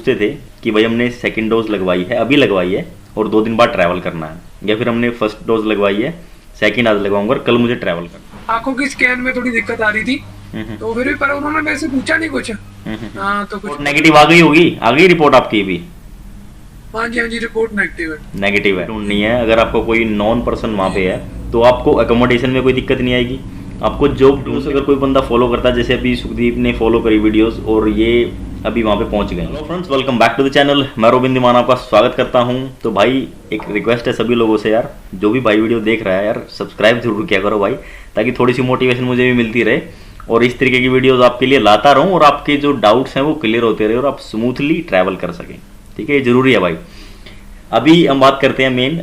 पूछते थे कि भाई हमने सेकंड डोज लगवाई है, अभी लगवाई है और 2 दिन बाद ट्रैवल करना है, या फिर हमने फर्स्ट डोज लगवाई है, सेकंड आज लगवाऊंगा और कल मुझे ट्रैवल करना है। आंखों की स्कैन में थोड़ी दिक्कत आ रही थी, तो फिर भी पर उन्होंने मेरे से पूछा नहीं कुछ। हाँ तो कुछ नेगेटिव आ गई होगी, आ गई रिपोर्ट आपकी भी? हाँ जी रिपोर्ट नेगेटिव है। नेगेटिव है, नहीं है। अगर आपको कोई नॉन पर्सन वहाँ पे है तो आपको अकोमोडेशन में कोई दिक्कत नहीं आएगी। आपको जो रूल्स अगर कोई बंदा फॉलो करता है, जैसे अभी सुखदीप ने फॉलो करी वीडियोस और ये अभी वहाँ पे पहुँच गए। Hello friends, welcome back to the channel. मैं रोबिन दीवाना आपका स्वागत करता हूँ। तो भाई एक रिक्वेस्ट है सभी लोगों से यार, जो भी भाई वीडियो देख रहा है यार, सब्सक्राइब जरूर किया करो भाई, ताकि थोड़ी सी मोटिवेशन मुझे भी मिलती रहे और इस तरीके की वीडियोस आपके लिए लाता रहूँ और आपके जो डाउट्स हैं वो क्लियर होते रहे और आप स्मूथली ट्रैवल कर सकें। ठीक है, ये जरूरी है भाई। अभी हम बात करते हैं मेन,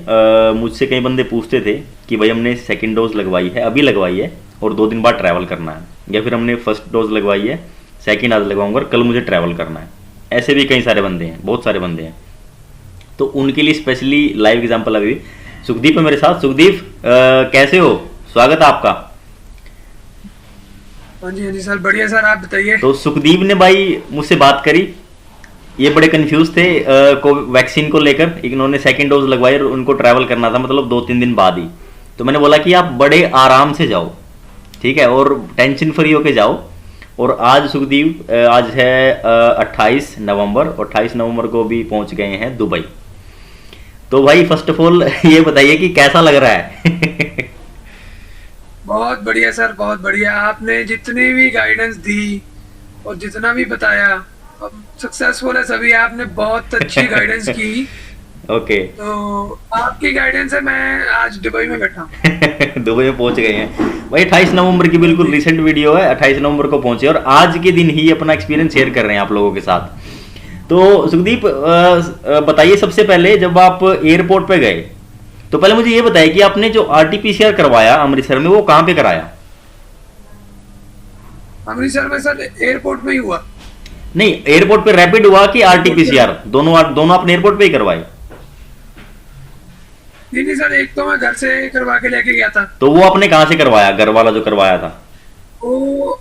मुझसे कई बंदे पूछते थे कि भाई हमने सेकंड डोज लगवाई है, अभी लगवाई है और 2 दिन बाद ट्रैवल करना है, या फिर हमने फर्स्ट डोज लगवाई है, सेकंड आज लगवाऊंगा और कल मुझे ट्रैवल करना है। ऐसे भी कई सारे बंदे हैं, बहुत सारे बंदे हैं। तो उनके लिए स्पेशली लाइव एग्जाम्पल अभी सुखदीप है मेरे साथ। सुखदीप कैसे हो? स्वागत है आपका। हाँ जी सर, बढ़िया सर, आप बताइए। तो सुखदीप ने भाई मुझसे बात करी, ये बड़े कंफ्यूज थे वैक्सीन को लेकर। इन्होंने सेकंड डोज लगवाई और उनको ट्रैवल करना था, मतलब 2-3 दिन बाद ही। तो मैंने बोला कि आप बड़े आराम से जाओ, ठीक है, और टेंशन फ्री होके जाओ। और आज सुखदीप आज है 28 नवंबर और 28 नवंबर को भी पहुंच गए हैं दुबई। तो भाई फर्स्ट ऑफ ऑल ये बताइए कि कैसा लग रहा है? बहुत बढ़िया सर, बहुत बढ़िया। आपने जितनी भी गाइडेंस दी और जितना भी बताया सक्सेसफुल है सभी। आपने बहुत अच्छी गाइडेंस की। ओके। तो आपकी गाइडेंस है, मैं आज दुबई में बैठा हूँ। दुबई में पहुंच गए हैं भाई। 28 नवंबर की बिल्कुल रिसेंट वीडियो है, 28 नवंबर को पहुंचे और आज के दिन ही अपना एक्सपीरियंस शेयर कर रहे हैं आप लोगों के साथ। तो सुखदीप बताइए सबसे पहले, जब आप एयरपोर्ट पे गए तो पहले मुझे ये बताइए कि आपने जो आरटीपीसीआर करवाया अमृतसर में वो कहाँ पे कराया? अमृतसर में सर, एयरपोर्ट में ही हुआ। नहीं, एयरपोर्ट पे रैपिड हुआ कि आरटीपीसीआर? दोनों आपने एयरपोर्ट पे ही करवाए? नहीं सर, एक तो मैं घर से करवा के लेके गया था। तो वो आपने कहाँ से करवाया, घर वाला जो करवाया था? वो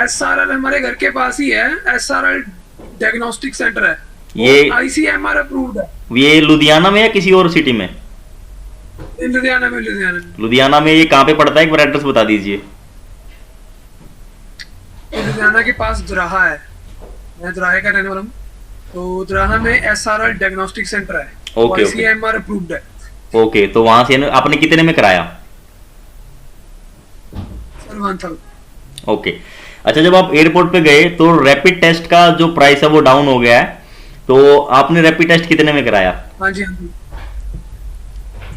SRL हमारे घर के पास ही है, SRL डायग्नोस्टिक सेंटर है। ये ICMR अप्रूव्ड है। ये लुधियाना में या किसी और सिटी में? लुधियाना में। लुधियाना में। लुधियाना में ये कहाँ पे पड़ता है, एक बार एड्रेस बता दीजिए। लुधियाना के पास दुराहा है, मैं दुराहे का रहने वाला हूँ। तो दुराहा में SRL डायग्नोस्टिक सेंटर है। ओके, ICMR अप्रूव्ड है। ओके। तो वहां से आपने कितने में कराया? सर 1000। ओके। अच्छा, जब आप एयरपोर्ट पे गए तो रैपिड टेस्ट का जो प्राइस है वो डाउन हो गया है, तो आपने रैपिड टेस्ट कितने में कराया? हाँ जी।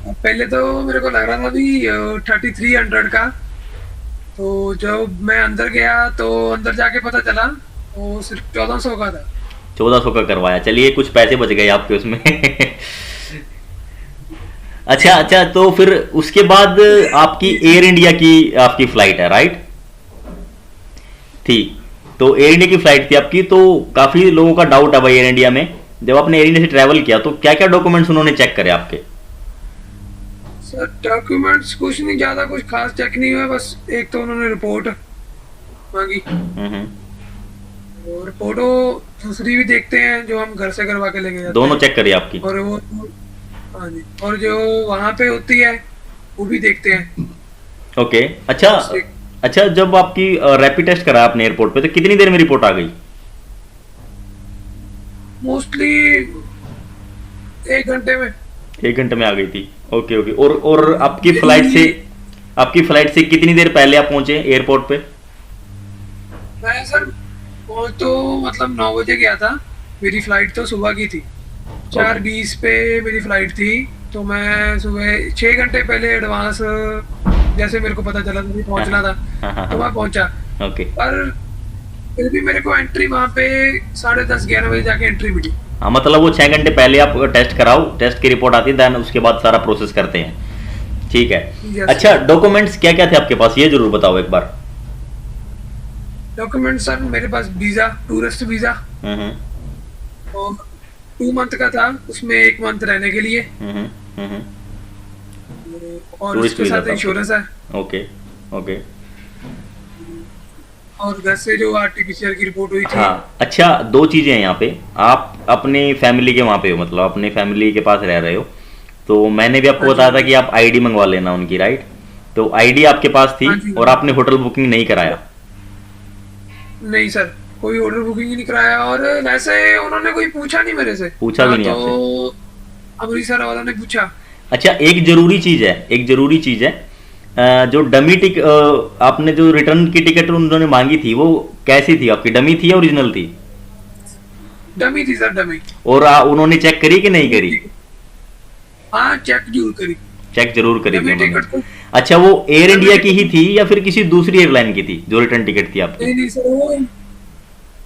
पहले तो मेरे को लग रहा था भी 3300 का। तो जब मैं अंदर गया तो अंदर जाके पता चला वो सिर्फ 1400 का था। 1400 का करवाया, चलिए कुछ पैसे बच गए आपके उसमें। अच्छा, तो फिर उसके बाद आपकी एयर इंडिया की आपकी फ्लाइट है, राइट? थी। तो एयर इंडिया की फ्लाइट थी आपकी, तो काफी लोगों का डाउट है भाई एयर इंडिया में। जब आपने एयर इंडिया से ट्रैवल किया तो क्या क्या डॉक्यूमेंट्स उन्होंने चेक करे आपके? सर डॉक्यूमेंट्स कुछ नहीं, ज्यादा कुछ खास चेक नहीं हुआ। बस एक तो उन्होंने रिपोर्ट मांगी और फोटो दूसरी भी देखते हैं जो हम घर से करवा के लेके जाते हैं। दोनों चेक करी आपकी? और वो हाँ जी, और जो वहाँ पे होती है वो भी देखते हैं। ओके। अच्छा, जब आपकी रैपिड टेस्ट करा आपने एयरपोर्ट पे तो कितनी देर में रिपोर्ट आ गई? मोस्टली 1 घंटे में। 1 घंटे में आ गई थी। ओके। और आपकी फ्लाइट से कितनी देर पहले आप पहुंचे एयरपोर्ट पे? मैं सर पहुंच तो मतलब 9 बजे गया था। मेरी फ्लाइट तो सुबह की थी, 4:20 पे मेरी फ्लाइट थी। तो मैं सुबह 6 घंटे पहले एडवांस, जैसे मेरे को पता चला मुझे पहुंचना था, तो मैं पहुंचा। ओके। पर फिर भी मेरे को एंट्री वहाँ पे 10:30-11 बजे जाके एंट्री मिली। हाँ, मतलब वो 6 घंटे पहले आप टेस्ट कराओ, टेस्ट की रिपोर्ट आती है, देन उसके बाद सारा प्रोसेस करते हैं। ठीक है। अच्छा, डॉक्यूमेंट्स क्या क्या थे आपके पास, ये जरूर बताओ एक बार। डॉक्यूमेंट सर, मेरे पास वीजा, टूरिस्ट वीजा और 2 मंथ का था, उसमें 1 मंथ रहने के लिए। और उसके साथ इंश्योरेंस है। ओके। और घर से जो आरटीपीसीआर की रिपोर्ट हुई थी। हाँ, अच्छा, दो चीजें हैं यहाँ पे। आप अपने फैमिली के वहाँ पे हो, मतलब अपने फैमिली के पास रह रहे हो, तो मैंने भी आपको हाँ जी, बताया था कि आप आईडी मंगवा लेना उनकी, राइट? तो आईडी आपके पास थी हाँ जी, हाँ और जी। आपने होटल बुकिंग नहीं कराया। नहीं सर, कोई ऑर्डर बुकिंग ही नहीं कराया, और वैसे उन्होंने कोई पूछा नहीं मेरे से, पूछा ना भी नहीं तो आपसे? अमृतसर वालों ने पूछा। अच्छा, एक जरूरी चीज है, एक जरूरी चीज है। जो डमी आपने जो रिटर्न की टिकट उन्होंने मांगी थी, वो कैसी थी आपकी? डमी थी या ओरिजिनल थी? डमी थी सर, डमी। और उन्होंने चेक करी कि नहीं करी? हाँ, चेक जरूर करी। चेक जरूर करी थी डमी उन्होंने। टिकट तो, अच्छा, वो एयर डमी इंडिया की ही टिकट, थी या फिर किसी दूसरी एयरलाइन की थी जो रिटर्न टिकट थी आपकी? नहीं नहीं सर, वो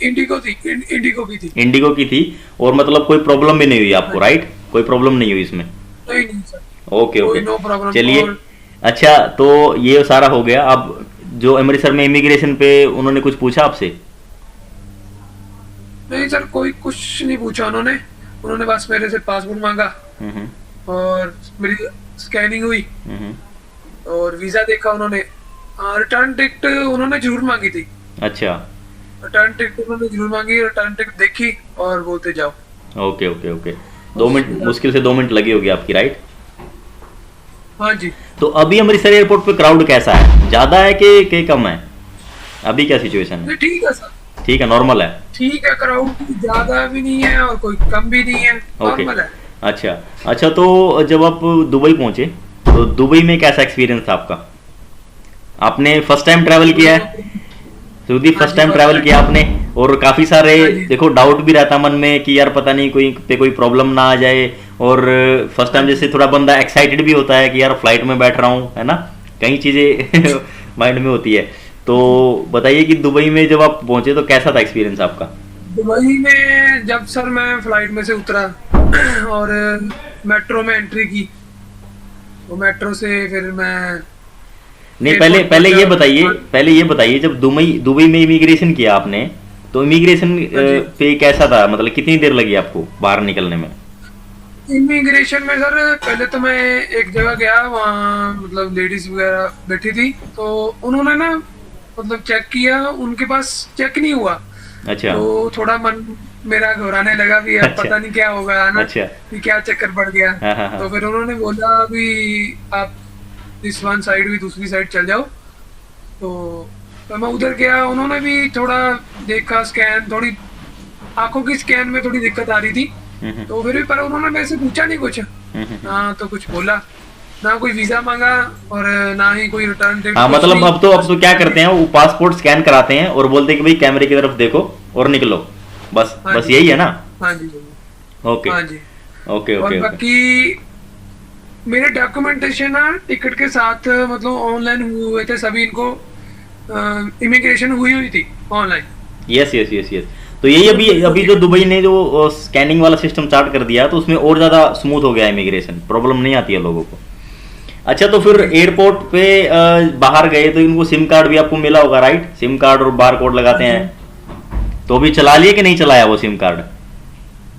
इंडिगो थी, इंडिगो की थी। इंडिगो की थी। और मतलब कोई प्रॉब्लम भी नहीं हुई आपको, राइट? कोई प्रॉब्लम नहीं हुई इसमें? नहीं नहीं सर, ओके कोई ओके, नो प्रॉब्लम। चलिए। और अच्छा, तो ये सारा हो गया। अब जो अमृतसर में इमिग्रेशन पे उन्होंने कुछ पूछा आपसे? नहीं सर, कोई कुछ नहीं पूछा उन्होंने। उन्होंने बस मेरे से पासपोर्ट मांगा, हम्म और मेरी स्कैनिंग हुई, हम्म। और वीजा देखा उन्होंने। रिटर्न टिकट उन्होंने जरूर मांगी थी। अच्छा, रिटर्न टिकट उन्होंने जरूर मांगी, रिटर्न टिकट देखी और बोलते जाओ। Okay okay okay. दो उसके मिनट, बाद, मुश्किल से 2 मिनट लगी होगी आपकी, राइट? हाँ जी। तो अभी अमृतसर एयरपोर्ट पे क्राउड कैसा है? ज्यादा है कि कम है? अभी क्या सिचुएशन है? नहीं ठीक है सर, ठीक है, नॉर्मल है? ठीक है। क्राउड ज्यादा भी नहीं है और कोई कम भी नहीं है, ओके। नॉर्मल है। अच्छा अच्छा, तो जब आप दुबई पहुंचे, तो दुबई में कैसा एक्सपीरियंस था आपका? आपने फर्स्ट टाइम ट्रैवल किया है? सुदीप, हाँ फर्स्ट जी, टाइम फर्स्ट ट्रैवल टाइम। किया आपने? और काफी सारे, हाँ जी, देखो, डाउट भी रहता मन में कि यार पता नहीं कोई पे कोई प्रॉब्लम ना आ जाए। और फर्स्ट हाँ टाइम जी, जैसे थोड़ा बंदा एक्साइटेड भी होता है कि यार फ्लाइट में बैठ रहा हूँ, है ना? कई चीजें माइंड में होती है। तो बताइए कि दुबई में जब आप पहुंचे तो कैसा था एक्सपीरियंस आपका? दुबई में जब सर मैं फ्लाइट में से उतरा और मेट्रो में एंट्री की, तो मेट्रो से फिर मैं नहीं, पहले एयरपोर्ट पहले ये पहुंचा। बताइए, पहले ये बताइए, जब दुबई दुबई में इमिग्रेशन किया आपने, तो इमिग्रेशन हाँ जी। पे कैसा था? मतलब कितनी देर लगी आपको बाहर निकलने में? इमिग्रेशन में सर पहले तो मैं एक जगह गया, वहाँ मतलब लेडीज वगैरह बैठी थी, तो उन्होंने ना मतलब चेक किया, उनके पास चेक नहीं हुआ। अच्छा तो थोड़ा मन मेरा घबराने लगा भी, अब अच्छा पता नहीं क्या होगा ना, अच्छा। कि क्या चक्कर पड़ गया। हाँ हाँ हाँ। तो फिर उन्होंने बोला भी आप इस वन साइड भी दूसरी साइड चल जाओ। तो मैं उधर गया, उन्होंने भी थोड़ा देखा, स्कैन, थोड़ी आंखों की स्कैन में थोड़ी दिक्कत आ रही थी। हम्म तो फिर भी पर उन्होंने मेरे से पूछा नहीं कुछ, हम्म। ना तो कुछ बोला, ना कोई वीजा मांगा, और ना ही कोई रिटर्न टिकट, हाँ, कुछ मतलब नहीं। अब तो क्या करते हैं, वो पासपोर्ट स्कैन कराते हैं और बोलते हैं कि भाई कैमरे की तरफ देखो और निकलो, बस हाँ बस जी, यही है ना? हाँ जी, ओके हाँ जी। ओके और ओके ओके। बाकी मेरे डॉक्यूमेंटेशन ना टिकट के साथ मतलब ऑनलाइन हुए थे सभी, इनको इमिग्रेशन हुई हुई थी online. Yes yes yes yes. तो यही अभी अभी जो दुबई ने जो स्कैनिंग वाला सिस्टम स्टार्ट कर दिया, तो उसमें और ज़्यादा स्मूथ हो गया इमिग्रेशन, प्रॉब्लम नहीं आती है लोगों को। अच्छा, तो फिर एयरपोर्ट पे बाहर गए तो इनको सिम कार्ड भी आपको मिला होगा, राइट? सिम कार्ड और बार कोड लगाते हैं, तो अभी चला लिए कि नहीं चलाया वो सिम कार्ड?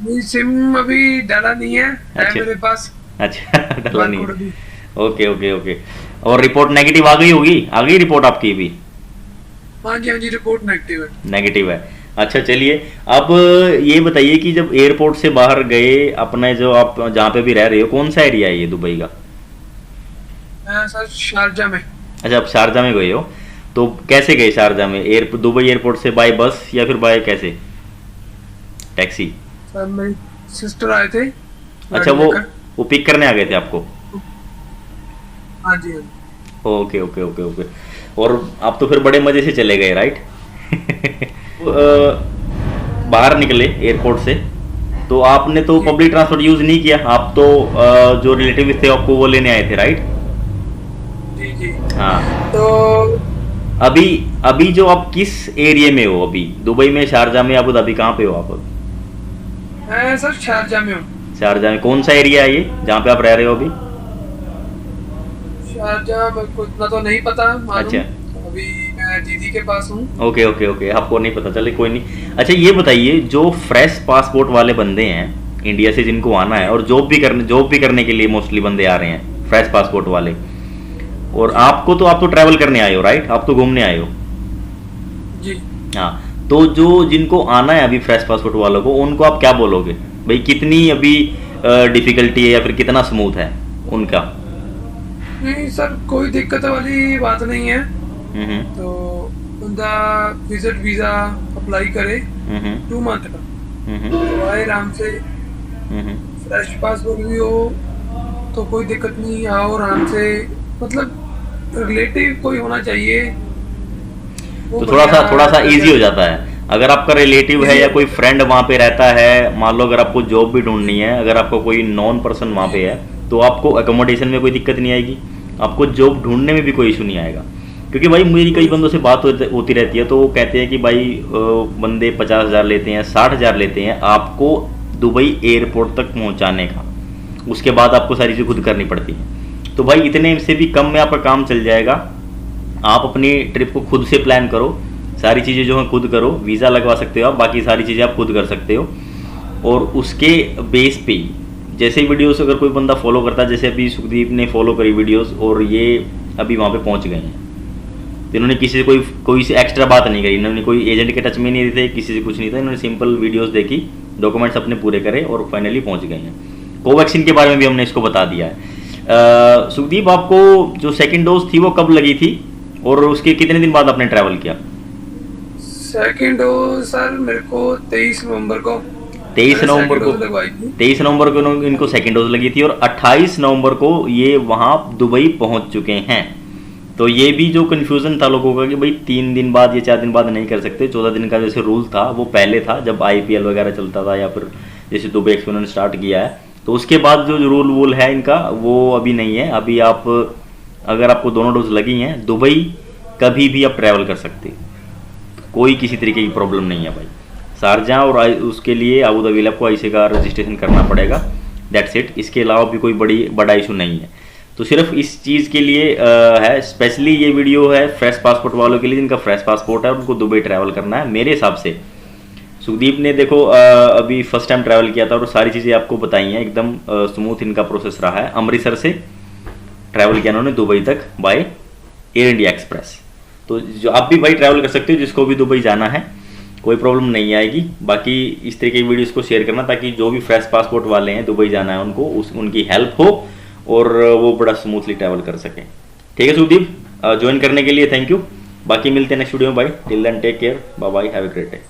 मेरी सिम अभी डाला नहीं है अच्छा मेरे पास, अच्छा डला नहीं बारकोड है। अभी। Okay okay okay. और रिपोर्ट नेगेटिव आ गई होगी? आ गई रिपोर्ट आपकी भी? हाँ जी, हाँ जी, रिपोर्ट नेगेटिव है। नेगेटिव है। अच्छा, चलिए। अब ये बताइए कि जब एयरपोर्ट से बाहर गए, अपने जो आप जहाँ पे भी रह रहे हो, कौन सा एरिया है ये दुबई का? मैं सर शारजा में। अच्छा, आप शारजा में गए हो, तो कैसे गए शारजा में? दुबई एयरपोर्ट से बाय बस या फिर बाय कैसे, टैक्सी? सर मेरी सिस्टर आए थे अच्छा, गाड़ी लेकर। वो पिक करने आ गए थे आपको? हाँ जी, हाँ जी। Okay okay okay okay. और आप तो फिर बड़े मजे से चले गए, राइट? बाहर निकले एयरपोर्ट से, तो आपने तो पब्लिक ट्रांसपोर्ट यूज नहीं किया, आप तो जो रिलेटिव थे आपको वो लेने आए थे, राइट? जी जी। हाँ। तो अभी अभी जो आप किस एरिया में हो अभी दुबई में, शारजा में, अबू धाबी, कहाँ पे हो आप? मैं सर शारजा में हूँ। शारजा में कौन सा एरिया है ये जहाँ पे आप रह रहे हो अभी? शारजा मेरे को इतना तो नहीं पता मालूम। अच्छा। अभी मैं दीदी के पास हूँ। ओके ओके ओके, आपको नहीं पता, चले कोई नहीं। अच्छा, ये बताइए, जो फ्रेश पासपोर्ट वाले बंदे हैं इंडिया से, जिनको आना है और जॉब भी करने के लिए मोस्टली बंदे आ रहे हैं फ्रेश पासपोर्ट वाले, और आप तो ट्रैवल करने आए हो, राइट? आप तो घूमने आए हो। जी। हाँ, तो जो जिनको आना है अभी फ्रेश पासपोर्ट वालों को, उनको आप क्या बोलोगे भाई, कितनी अभी डिफिकल्टी है या फिर कितना स्मूथ है उनका? नहीं सर, कोई दिक्कत वाली बात नहीं है। हम्म। तो बंदा विजिट वीज़ा अप्लाई करे हम्म। 2 मंथ का, हम्म। तो आए आराम से। हम्म। फ्रेश पासपोर्ट भी हो तो कोई दिक्कत नहीं, आओ आराम से। मतलब रिलेटिव कोई होना चाहिए, वो तो बढ़िया थोड़ा सा इजी हो रहता जाता है अगर आपका रिलेटिव है है। या कोई फ्रेंड वहाँ पे रहता है। मान लो अगर आपको जॉब भी ढूंढनी है, अगर आपको कोई नॉन पर्सन वहाँ पे है, तो आपको अकोमोडेशन में कोई दिक्कत नहीं आएगी, आपको जॉब ढूंढने में भी कोई इशू नहीं आएगा। क्योंकि भाई मेरी कई बंदों से बात होती रहती है, तो वो कहते हैं कि भाई बंदे 50,000 लेते हैं, 60,000 लेते हैं आपको दुबई एयरपोर्ट तक पहुँचाने का, उसके बाद आपको सारी चीज़ खुद करनी पड़ती है। तो भाई इतने से भी कम में आपका काम चल जाएगा। आप अपनी ट्रिप को खुद से प्लान करो, सारी चीज़ें जो है खुद करो, वीज़ा लगवा सकते हो आप, बाकी सारी चीज़ें आप खुद कर सकते हो। और उसके बेस पे जैसे वीडियोस अगर कोई बंदा फॉलो करता है, जैसे अभी सुखदीप ने फॉलो करी वीडियोस और ये अभी वहाँ पे पहुँच गए हैं, तो इन्होंने किसी से कोई से एक्स्ट्रा बात नहीं करी, इन्होंने कोई एजेंट के टच में नहीं थे, किसी से कुछ नहीं था, इन्होंने सिंपल वीडियोस देखी, डॉक्यूमेंट्स अपने पूरे करे और फाइनली पहुँच गए हैं। कोवैक्सीन के बारे में भी हमने इसको बता दिया है। सुखदीप, आपको जो सेकेंड डोज थी वो कब लगी थी और उसके कितने दिन बाद आपने ट्रैवल किया? सेकेंड डोज सर मेरे को 23 नवंबर को 23 मैंने नवंबर second को dose लगवाई थी। 23 नवंबर को इनको सेकेंड डोज लगी थी और 28 नवंबर को ये वहाँ दुबई पहुँच चुके हैं। तो ये भी जो कन्फ्यूज़न था लोगों का कि भाई 3 दिन बाद या 4 दिन बाद नहीं कर सकते, 14 दिन का जैसे रूल था वो पहले था जब IPL वगैरह चलता था, या फिर जैसे दुबई एक्सपो उन्होंने स्टार्ट किया है, तो उसके बाद जो रूल वूल है इनका वो अभी नहीं है। अभी आप अगर आपको दोनों डोज लगी हैं, दुबई कभी भी आप ट्रैवल कर सकते, कोई किसी तरीके की प्रॉब्लम नहीं है भाई। शारजाह और उसके लिए अबू धाबी आपको IC का रजिस्ट्रेशन करना पड़ेगा, दैट्स इट। इसके अलावा भी कोई बड़ा इशू नहीं है। तो सिर्फ इस चीज़ के लिए है स्पेशली ये वीडियो है फ्रेश पासपोर्ट वालों के लिए, जिनका फ्रेश पासपोर्ट है उनको दुबई ट्रैवल करना है। मेरे हिसाब से सुखदीप ने देखो अभी फर्स्ट टाइम ट्रैवल किया था और सारी चीज़ें आपको बताई हैं, एकदम स्मूथ इनका प्रोसेस रहा है। अमृतसर से ट्रैवल किया उन्होंने दुबई तक बाय एयर इंडिया एक्सप्रेस। तो जो आप भी भाई ट्रैवल कर सकते हो, जिसको भी दुबई जाना है कोई प्रॉब्लम नहीं आएगी। बाकी इस तरीके की वीडियोस को शेयर करना ताकि जो भी फ्रेश पासपोर्ट वाले हैं दुबई जाना है उनको उनकी हेल्प हो और वो बड़ा स्मूथली ट्रैवल कर सकें। ठीक है सुखदीप, ज्वाइन करने के लिए थैंक यू। बाकी मिलते हैं नेक्स्ट वीडियो में भाई। Till then take care, bye bye, have a great day.